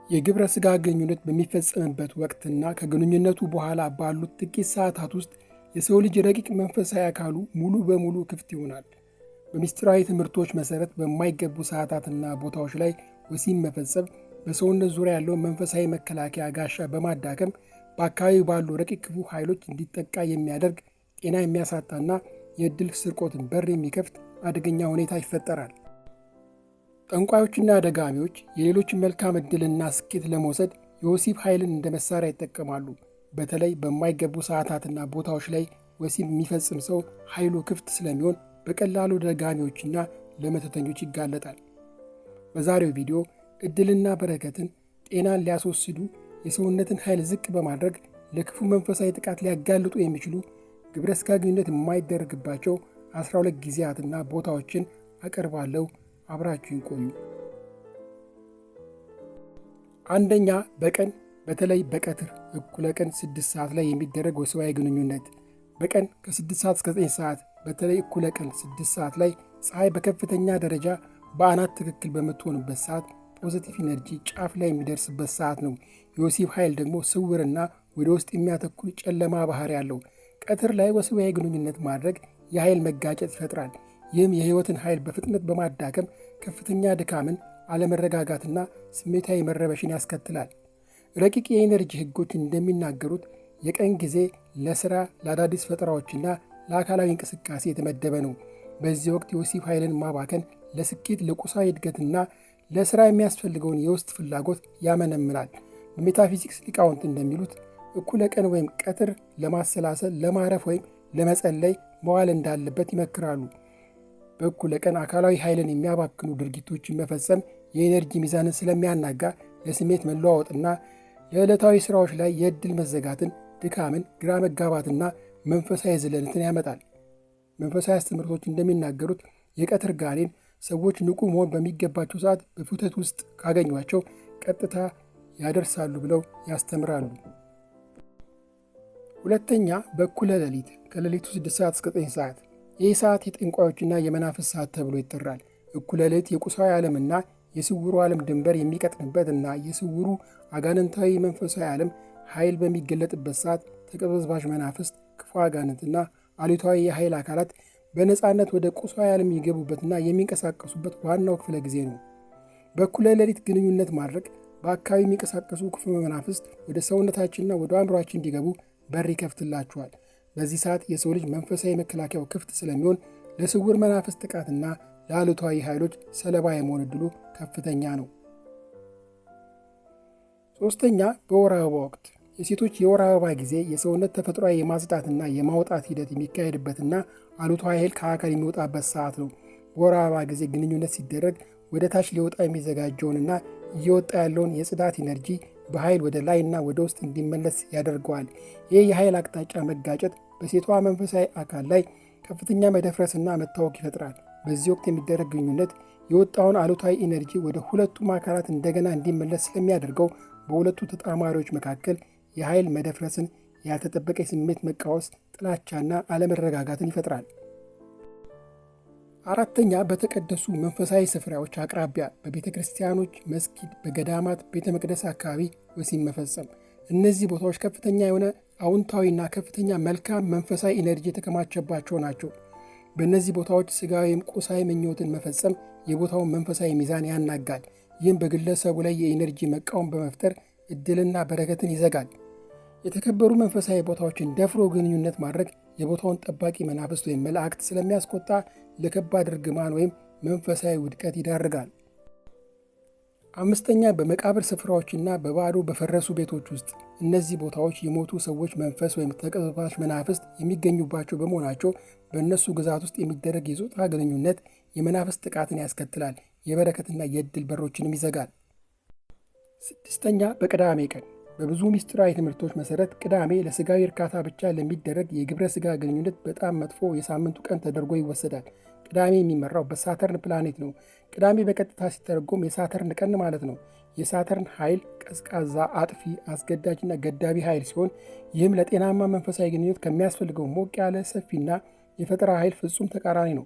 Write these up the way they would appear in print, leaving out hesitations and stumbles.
የግብረ ሥጋ ግንኙነት በሚፈጸምበት ወቅትና ከግንኙነቱ በኋላ ባሉት ጥቂት ሰዓታት ውስጥ የሰው ልጅ ረቂቅ መንፈሳዊ አካሉ ሙሉ በሙሉ ክፍት ይሆናል። በምስጢራዊ ትምህርቶች መሠረት በማይገቡ ሰዓታትና ቦታዎች ላይ ወሲብ መፈጸም በሰውነት ዙሪያ ያለውን መንፈሳዊ መከላከያ ጋሻ በማዳከም በአካባቢው ባሉ ረቂቅ ክፉ ኃይሎች እንዲጠቃ የሚያደርግ ጤና የሚያሳጣና የዕድል ስርቆትን በር የሚከፍት አደገኛ ሁኔታ ይፈጠራል። ጠንቋዮችና ደጋሚዎች የሌሎችን መልካም ዕድልና ስኬት ለመውሰድ የወሲብ ኃይልን እንደ መሳሪያ ይጠቀማሉ። በተለይ በማይገቡ ሰዓታትና ቦታዎች ላይ ወሲብ የሚፈጽም ሰው ኃይሉ ክፍት ስለሚሆን በቀላሉ ለደጋሚዎችና ለመተተኞች ይጋለጣል። በዛሬው ቪዲዮ ዕድልና በረከትን፣ ጤናን ሊያስወስዱ የሰውነትን ኃይል ዝቅ በማድረግ ለክፉ መንፈሳዊ ጥቃት ሊያጋልጡ የሚችሉ ግብረ ሥጋ ግንኙነት የማይደረግባቸው 12 ጊዜያትና ቦታዎችን አቀርባለሁ። አብራችሁ ይቆዩ። አንደኛ፣ በቀን በተለይ በቀትር እኩለ ቀን 6 ሰዓት ላይ የሚደረግ ወሲባዊ ግንኙነት። በቀን ከ6 ሰዓት እስከ 9 ሰዓት በተለይ እኩለ ቀን 6 ሰዓት ላይ ፀሐይ በከፍተኛ ደረጃ በአናት ትክክል በምትሆንበት ሰዓት ፖዚቲቭ ኢነርጂ ጫፍ ላይ የሚደርስበት ሰዓት ነው። የወሲብ ኃይል ደግሞ ስውርና ወደ ውስጥ የሚያተኩር ጨለማ ባህሪ ያለው። ቀትር ላይ ወሲባዊ ግንኙነት ማድረግ የኃይል መጋጨት ይፈጥራል። ይህም የሕይወትን ኃይል በፍጥነት በማዳከም ከፍተኛ ድካምን፣ አለመረጋጋትና ስሜታዊ መረበሽን ያስከትላል። ረቂቅ የኢነርጂ ሕጎች እንደሚናገሩት የቀን ጊዜ ለሥራ፣ ለአዳዲስ ፈጠራዎችና ለአካላዊ እንቅስቃሴ የተመደበ ነው። በዚህ ወቅት የወሲብ ኃይልን ማባከን ለስኬት፣ ለቁሳዊ እድገትና ለሥራ የሚያስፈልገውን የውስጥ ፍላጎት ያመነምናል። በሜታፊዚክስ ሊቃውንት እንደሚሉት እኩለ ቀን ወይም ቀትር ለማሰላሰል፣ ለማረፍ ወይም ለመጸለይ መዋል እንዳለበት ይመክራሉ። በእኩለ ቀን አካላዊ ኃይልን የሚያባክኑ ድርጊቶችን መፈጸም የኤነርጂ ሚዛንን ስለሚያናጋ ለስሜት መለዋወጥና ለዕለታዊ ሥራዎች ላይ የዕድል መዘጋትን፣ ድካምን፣ ግራ መጋባትና መንፈሳዊ ዝለልትን ያመጣል። መንፈሳዊ አስተምህሮቶች እንደሚናገሩት የቀትር ጋኔን ሰዎች ንቁ መሆን በሚገባቸው ሰዓት በፍተት ውስጥ ካገኟቸው ቀጥታ ያደርሳሉ ብለው ያስተምራሉ። ሁለተኛ፣ በእኩለ ሌሊት ከሌሊቱ 6 ሰዓት እስከ 9 ሰዓት። ይህ ሰዓት የጠንቋዮችና የመናፍስት ሰዓት ተብሎ ይጠራል። እኩለ ሌሊት የቁሳዊ ዓለምና የስውሩ ዓለም ድንበር የሚቀጥንበትና የስውሩ አጋንንታዊ መንፈሳዊ ዓለም ኃይል በሚገለጥበት ሰዓት ተቀበዝባዥ መናፍስት፣ ክፉ አጋንንትና አሉታዊ የኃይል አካላት በነፃነት ወደ ቁሳዊ ዓለም የሚገቡበትና የሚንቀሳቀሱበት ዋናው ክፍለ ጊዜ ነው። በእኩለ ሌሊት ግንኙነት ማድረግ በአካባቢ የሚንቀሳቀሱ ክፉ መናፍስት ወደ ሰውነታችንና ወደ አእምሯችን እንዲገቡ በር ይከፍትላቸዋል። በዚህ ሰዓት የሰው ልጅ መንፈሳዊ መከላከያው ክፍት ስለሚሆን ለስውር መናፍስት ጥቃትና ለአሉታዊ ኃይሎች ሰለባ የመሆን ዕድሉ ከፍተኛ ነው። ሦስተኛ፣ በወር አበባ ወቅት የሴቶች የወር አበባ ጊዜ የሰውነት ተፈጥሯዊ የማጽዳትና የማውጣት ሂደት የሚካሄድበትና አሉታዊ ኃይል ከአካል የሚወጣበት ሰዓት ነው። በወር አበባ ጊዜ ግንኙነት ሲደረግ ወደ ታች ሊወጣ የሚዘጋጀውንና እየወጣ ያለውን የጽዳት ኢነርጂ በኃይል ወደ ላይና ወደ ውስጥ እንዲመለስ ያደርገዋል። ይህ የኃይል አቅጣጫ መጋጨት በሴቷ መንፈሳዊ አካል ላይ ከፍተኛ መደፍረስና መታወክ ይፈጥራል። በዚህ ወቅት የሚደረግ ግንኙነት የወጣውን አሉታዊ ኢነርጂ ወደ ሁለቱም አካላት እንደገና እንዲመለስ ስለሚያደርገው በሁለቱ ተጣማሪዎች መካከል የኃይል መደፍረስን፣ ያልተጠበቀ የስሜት መቃወስ፣ ጥላቻና አለመረጋጋትን ይፈጥራል። አራተኛ፣ በተቀደሱ መንፈሳዊ ስፍራዎች አቅራቢያ በቤተ ክርስቲያኖች፣ መስጊድ፣ በገዳማት፣ ቤተ መቅደስ አካባቢ ወሲብ መፈጸም። እነዚህ ቦታዎች ከፍተኛ የሆነ አዎንታዊና ከፍተኛ መልካም መንፈሳዊ ኢነርጂ የተከማቸባቸው ናቸው። በእነዚህ ቦታዎች ሥጋዊ ወይም ቁሳዊ ምኞትን መፈጸም የቦታውን መንፈሳዊ ሚዛን ያናጋል። ይህም በግለሰቡ ላይ የኢነርጂ መቃወም በመፍጠር ዕድልና በረከትን ይዘጋል። የተከበሩ መንፈሳዊ ቦታዎችን ደፍሮ ግንኙነት ማድረግ የቦታውን ጠባቂ መናፍስት ወይም መላእክት ስለሚያስቆጣ ለከባድ እርግማን ወይም መንፈሳዊ ውድቀት ይዳርጋል። አምስተኛ፣ በመቃብር ስፍራዎችና በባዶ በፈረሱ ቤቶች ውስጥ። እነዚህ ቦታዎች የሞቱ ሰዎች መንፈስ ወይም ተቀባባሽ መናፍስት የሚገኙባቸው በመሆናቸው በእነሱ ግዛት ውስጥ የሚደረግ የጾታ ግንኙነት የመናፍስት ጥቃትን ያስከትላል፣ የበረከትና የዕድል በሮችንም ይዘጋል። ስድስተኛ፣ በቅዳሜ ቀን በብዙ ምስጢራዊ ትምህርቶች መሠረት ቅዳሜ ለሥጋዊ እርካታ ብቻ ለሚደረግ የግብረ ሥጋ ግንኙነት በጣም መጥፎ የሳምንቱ ቀን ተደርጎ ይወሰዳል። ቅዳሜ የሚመራው በሳተርን ፕላኔት ነው። ቅዳሜ በቀጥታ ሲተረጎም የሳተርን ቀን ማለት ነው። የሳተርን ኃይል ቀዝቃዛ፣ አጥፊ፣ አስገዳጅና ገዳቢ ኃይል ሲሆን ይህም ለጤናማ መንፈሳዊ ግንኙነት ከሚያስፈልገው ሞቅ ያለ ሰፊና የፈጠራ ኃይል ፍጹም ተቃራኒ ነው።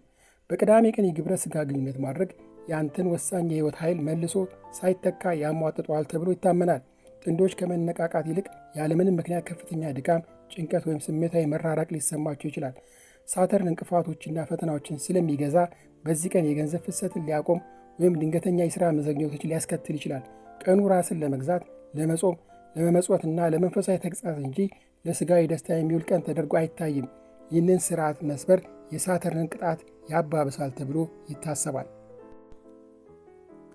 በቅዳሜ ቀን የግብረ ሥጋ ግንኙነት ማድረግ ያንተን ወሳኝ የህይወት ኃይል መልሶ ሳይተካ ያሟጥጠዋል ተብሎ ይታመናል። ጥንዶች ከመነቃቃት ይልቅ ያለምንም ምክንያት ከፍተኛ ድካም፣ ጭንቀት ወይም ስሜታዊ መራራቅ ሊሰማቸው ይችላል። ሳተርን እንቅፋቶችና ፈተናዎችን ስለሚገዛ በዚህ ቀን የገንዘብ ፍሰትን ሊያቆም ወይም ድንገተኛ የሥራ መዘግየቶችን ሊያስከትል ይችላል። ቀኑ ራስን ለመግዛት፣ ለመጾም፣ ለመመጽወትና ለመንፈሳዊ ተግሣጽ እንጂ ለሥጋዊ ደስታ የሚውል ቀን ተደርጎ አይታይም። ይህንን ሥርዓት መስበር የሳተርንን ቅጣት ያባብሳል ተብሎ ይታሰባል።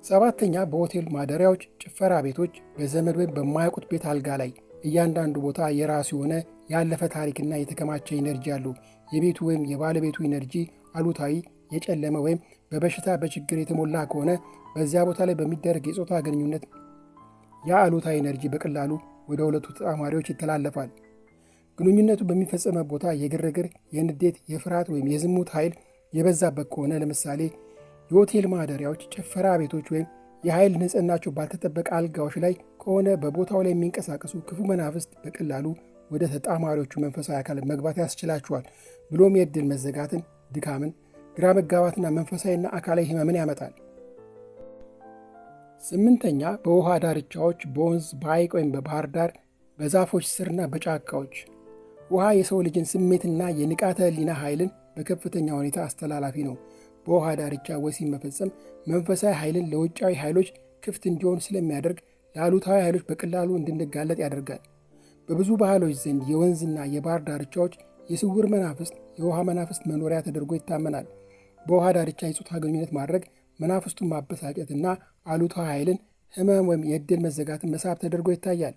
7ኛ በሆቴል ማደሪያዎች፣ ጭፈራ ቤቶች፣ በዘመድ ወይም በማያውቁት ቤት አልጋ ላይ እያንዳንዱ ቦታ የራሱ የሆነ ያለፈ ታሪክና የተከማቸ ኢነርጂ አለው። የቤቱ ወይም የባለቤቱ ኢነርጂ አሉታዊ፣ የጨለመ ወይም በበሽታ በችግር የተሞላ ከሆነ በዚያ ቦታ ላይ በሚደረግ የጾታ ግንኙነት ያ አሉታዊ ኢነርጂ በቀላሉ ወደ ሁለቱ ተጣማሪዎች ይተላለፋል። ግንኙነቱ በሚፈጸመ ቦታ የግርግር፣ የንዴት፣ የፍርሃት ወይም የዝሙት ኃይል የበዛበት ከሆነ ለምሳሌ የሆቴል ማደሪያዎች፣ ጭፈራ ቤቶች ወይም የኃይል ንጽህናቸው ባልተጠበቀ አልጋዎች ላይ ከሆነ በቦታው ላይ የሚንቀሳቀሱ ክፉ መናፍስት በቀላሉ ወደ ተጣማሪዎቹ መንፈሳዊ አካል መግባት ያስችላቸዋል። ብሎም የዕድል መዘጋትን፣ ድካምን፣ ግራ መጋባትና መንፈሳዊና አካላዊ ህመምን ያመጣል። 8ኛ በውሃ ዳርቻዎች፣ በወንዝ፣ በሐይቅ ወይም በባህር ዳር፣ በዛፎች ስርና በጫካዎች። ውሃ የሰው ልጅን ስሜትና የንቃተ ህሊና ኃይልን በከፍተኛ ሁኔታ አስተላላፊ ነው። በውሃ ዳርቻ ወሲብ መፈጸም መንፈሳዊ ኃይልን ለውጫዊ ኃይሎች ክፍት እንዲሆን ስለሚያደርግ ለአሉታዊ ኃይሎች በቀላሉ እንድንጋለጥ ያደርጋል። በብዙ ባህሎች ዘንድ የወንዝና የባህር ዳርቻዎች የስውር መናፍስት፣ የውሃ መናፍስት መኖሪያ ተደርጎ ይታመናል። በውሃ ዳርቻ የጾታ ግንኙነት ማድረግ መናፍስቱን ማበሳጨትና አሉታዊ ኃይልን፣ ህመም ወይም የዕድል መዘጋትን መሳብ ተደርጎ ይታያል።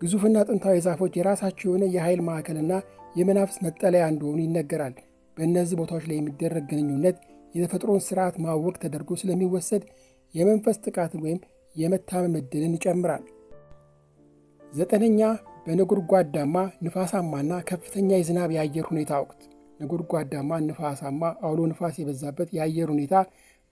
ግዙፍና ጥንታዊ ዛፎች የራሳቸው የሆነ የኃይል ማዕከልና የመናፍስት መጠለያ እንደሆኑ ይነገራል። በእነዚህ ቦታዎች ላይ የሚደረግ ግንኙነት የተፈጥሮን ስርዓት ማወቅ ተደርጎ ስለሚወሰድ የመንፈስ ጥቃትን ወይም የመታመም ዕድልን ይጨምራል። 9ኛ በነጎድጓዳማ፣ ንፋሳማና ከፍተኛ የዝናብ የአየር ሁኔታ ወቅት። ነጎድጓዳማ፣ ንፋሳማ፣ አውሎ ንፋስ የበዛበት የአየር ሁኔታ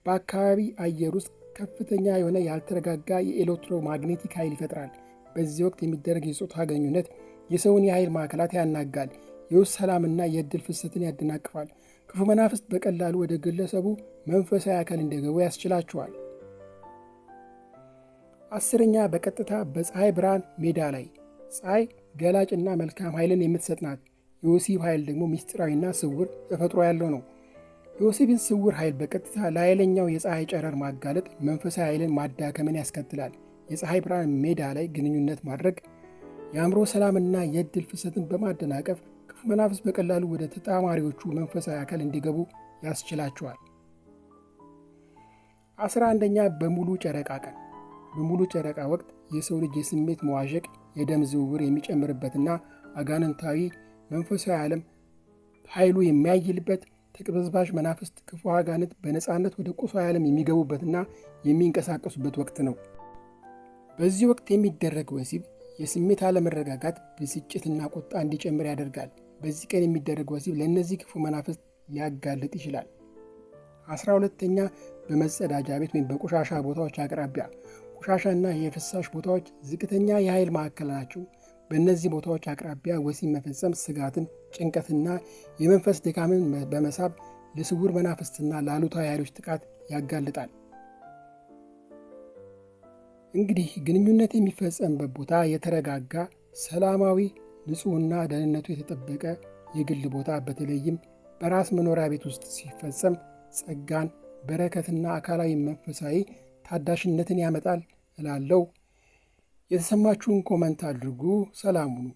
በአካባቢ አየር ውስጥ ከፍተኛ የሆነ ያልተረጋጋ የኤሌክትሮማግኔቲክ ኃይል ይፈጥራል። በዚህ ወቅት የሚደረግ የጾታ ግንኙነት የሰውን የኃይል ማዕከላት ያናጋል፣ የውስጥ ሰላምና የዕድል ፍሰትን ያደናቅፋል። ክፉ መናፍስት በቀላሉ ወደ ግለሰቡ መንፈሳዊ አካል እንዲገቡ ያስችላቸዋል። 10ኛ በቀጥታ በፀሐይ ብርሃን ሜዳ ላይ። ፀሐይ ገላጭና መልካም ኃይልን የምትሰጥ ናት። የወሲብ ኃይል ደግሞ ምስጢራዊና ስውር ተፈጥሮ ያለው ነው። የወሲብን ስውር ኃይል በቀጥታ ለኃይለኛው የፀሐይ ጨረር ማጋለጥ መንፈሳዊ ኃይልን ማዳከምን ያስከትላል። የፀሐይ ብርሃን ሜዳ ላይ ግንኙነት ማድረግ የአእምሮ ሰላምና የዕድል ፍሰትን በማደናቀፍ ክፉ መናፍስት በቀላሉ ወደ ተጣማሪዎቹ መንፈሳዊ አካል እንዲገቡ ያስችላቸዋል። 11ኛ በሙሉ ጨረቃ ቀን። በሙሉ ጨረቃ ወቅት የሰው ልጅ የስሜት መዋዠቅ፣ የደም ዝውውር የሚጨምርበትና አጋንንታዊ መንፈሳዊ ዓለም ኃይሉ የሚያይልበት፣ ተቅበዝባዥ መናፍስት፣ ክፉ አጋንንት በነፃነት ወደ ቁሳዊ ዓለም የሚገቡበትና የሚንቀሳቀሱበት ወቅት ነው። በዚህ ወቅት የሚደረግ ወሲብ የስሜት አለመረጋጋት፣ ብስጭትና ቁጣ እንዲጨምር ያደርጋል። በዚህ ቀን የሚደረግ ወሲብ ለእነዚህ ክፉ መናፍስት ሊያጋልጥ ይችላል። 12ኛ በመጸዳጃ ቤት ወይም በቆሻሻ ቦታዎች አቅራቢያ። ቆሻሻና የፍሳሽ ቦታዎች ዝቅተኛ የኃይል ማዕከል ናቸው። በእነዚህ ቦታዎች አቅራቢያ ወሲብ መፈጸም ስጋትን፣ ጭንቀትና የመንፈስ ድካምን በመሳብ ለስውር መናፍስትና ለአሉታዊ ኃይሎች ጥቃት ያጋልጣል። እንግዲህ ግንኙነት የሚፈጸምበት ቦታ የተረጋጋ፣ ሰላማዊ፣ ንጹሕና ደህንነቱ የተጠበቀ የግል ቦታ በተለይም በራስ መኖሪያ ቤት ውስጥ ሲፈጸም ጸጋን፣ በረከትና አካላዊ መንፈሳዊ ታዳሽነትን ያመጣል እላለሁ። የተሰማችሁን ኮመንት አድርጉ። ሰላም ሁኑ።